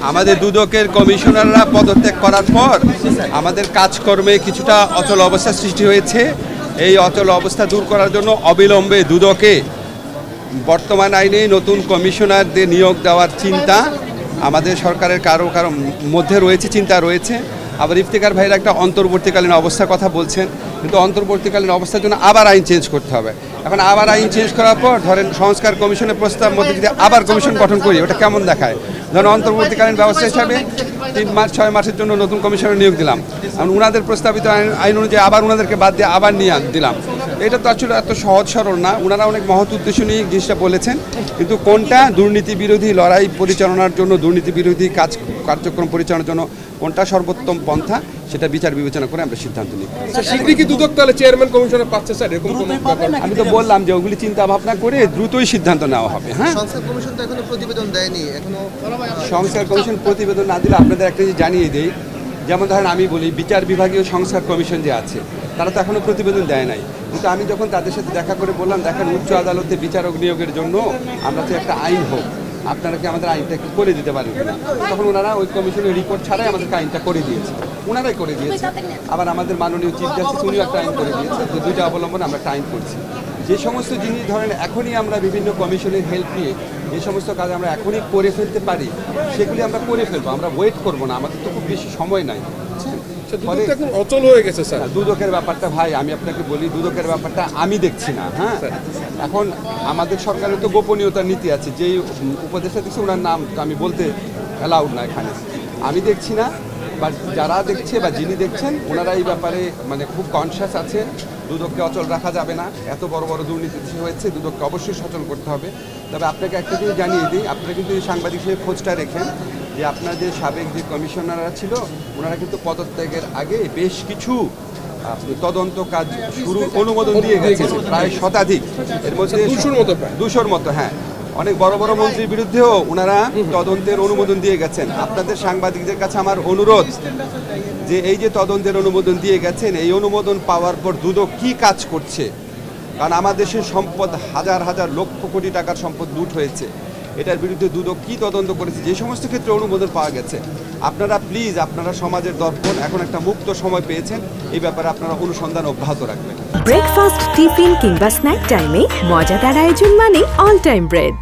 আমাদের দুদকের কমিশনাররা পদত্যাগ করার পর আমাদের কাজকর্মে কিছুটা অচল অবস্থা সৃষ্টি হয়েছে। এই অচল অবস্থা দূর করার জন্য অবিলম্বে দুদকে বর্তমান আইনে নতুন কমিশনারদের নিয়োগ দেওয়ার চিন্তা আমাদের সরকারের কারো মধ্যে রয়েছে, চিন্তা রয়েছে। আবার ইফতেখার ভাইরা একটা অন্তর্বর্তীকালীন অবস্থার কথা বলছেন, কিন্তু অন্তর্বর্তীকালীন অবস্থার জন্য আবার আইন চেঞ্জ করতে হবে। এখন আবার আইন চেঞ্জ করার পর ধরেন সংস্কার কমিশনের প্রস্তাব মধ্যে যদি আবার কমিশন গঠন করি, ওটা কেমন দেখায়? ধরেন অন্তর্বর্তীকালীন ব্যবস্থা হিসাবে 3 মাস 6 মাসের জন্য নতুন কমিশনার নিয়োগ দিলাম, কারণ ওনাদের প্রস্তাবিত আইন অনুযায়ী আবার ওনাদেরকে বাদ দিয়ে আবার নিয়ে দিলাম। এটা তো আসলে এত সহজ সরল না। ওনারা অনেক মহৎ উদ্দেশ্য নিয়ে জিনিসটা বলেছেন, কিন্তু কোনটা দুর্নীতি বিরোধী লড়াই পরিচালনার জন্য, দুর্নীতি বিরোধী কার্যক্রম পরিচালনার জন্য কোনটা সর্বোত্তম পন্থা, সেটা বিচার বিবেচনা করে আমরা সিদ্ধান্ত নিই। শীঘ্রই কি দুদক তাহলে চেয়ারম্যান কমিশনার পাচ্ছে স্যার? এরকম আমি তো বললাম যে ওগুলি চিন্তা ভাবনা করে দ্রুতই সিদ্ধান্ত নেওয়া হবে। হ্যাঁ, সংস্কার কমিশন তো এখনো প্রতিবেদন দেয়নি। সংস্কার কমিশন প্রতিবেদন না দিলে আপনাদের একটা জিনিস জানিয়ে দেই, যেমন ধরেন আমি বলি বিচার বিভাগীয় সংস্কার কমিশন যে আছে তারা তো এখনও প্রতিবেদন দেয় নাই, কিন্তু আমি যখন তাদের সাথে দেখা করে বললাম দেখেন উচ্চ আদালতে বিচারক নিয়োগের জন্য আমরা তো একটা আইন হোক, আপনারা কি আমাদের আইনটা একটু করে দিতে পারেন কিনা, তখন ওনারা ওই কমিশনের রিপোর্ট ছাড়াই আমাদেরকে আইনটা করে দিয়েছে। ওনারাই করে দিয়েছে। আবার আমাদের মাননীয় চিফ জাস্টিস উনিও একটা আইন করে দিয়েছে। যে দুইটা অবলম্বনে আমরা একটা আইন করছি। যে সমস্ত জিনিস ধরেন এখনই আমরা বিভিন্ন কমিশনের হেল্প নিয়ে যে সমস্ত কাজ আমরা এখনই করে ফেলতে পারি, সেগুলি আমরা করে ফেলবো। আমরা ওয়েট করবো না, আমাদের তো খুব বেশি সময় নাই। অচল হয়ে গেছে স্যার দুদকের ব্যাপারটা। ভাই আমি আপনাকে বলি, দুদকের ব্যাপারটা আমি দেখছি না। হ্যাঁ, এখন আমাদের সরকারের তো গোপনীয়তার নীতি আছে। যেই উপদেষ্টা দিচ্ছে ওনার নাম তো আমি বলতে অ্যালাউড না এখানে। আমি দেখছি না, বা যারা দেখছে বা যিনি দেখছেন ওনারা এই ব্যাপারে মানে খুব কনসিয়াস আছে। দুদককে অচল রাখা যাবে না। এত বড় বড় দুর্নীতি হয়েছে, দুদককে অবশ্যই সচল করতে হবে। তবে আপনাকে একটা জিনিস জানিয়ে দিই, আপনারা কিন্তু সাংবাদিক হিসেবে খোঁজটা রেখেন যে আপনার যে সাবেক যে কমিশনাররা ছিল ওনারা কিন্তু পদত্যাগের আগে বেশ কিছু তদন্ত কাজ শুরুর অনুমোদন দিয়ে গেছে, প্রায় শতাধিক। এর মধ্যে 200-র মতো। হ্যাঁ, অনেক বড় বড় মন্ত্রীর বিরুদ্ধেও ওনারা তদন্তের অনুমোদন দিয়ে গেছেন। আপনাদের সাংবাদিকদের কাছে আমার অনুরোধ যে এই যে তদন্তের অনুমোদন দিয়ে গেছেন, এই অনুমোদন পাওয়ার পর দুদক কি কাজ করছে, কারণ আমাদের দেশের সম্পদ হাজার হাজার লক্ষ কোটি টাকার সম্পদ লুট হয়েছে, এটার বিরুদ্ধে দুদক কি তদন্ত করেছে, যে সমস্ত ক্ষেত্রে অনুমোদন পাওয়া গেছে। আপনারা প্লিজ, আপনারা সমাজের দর্পণ, এখন একটা মুক্ত সময় পেয়েছেন, এই ব্যাপারে আপনারা অনুসন্ধান অব্যাহত রাখবেন। ব্রেকফাস্ট, টিফিন কিংবা স্ন্যাক টাইমে মজাদার আয়োজন মানে অল টাইম ব্রেড।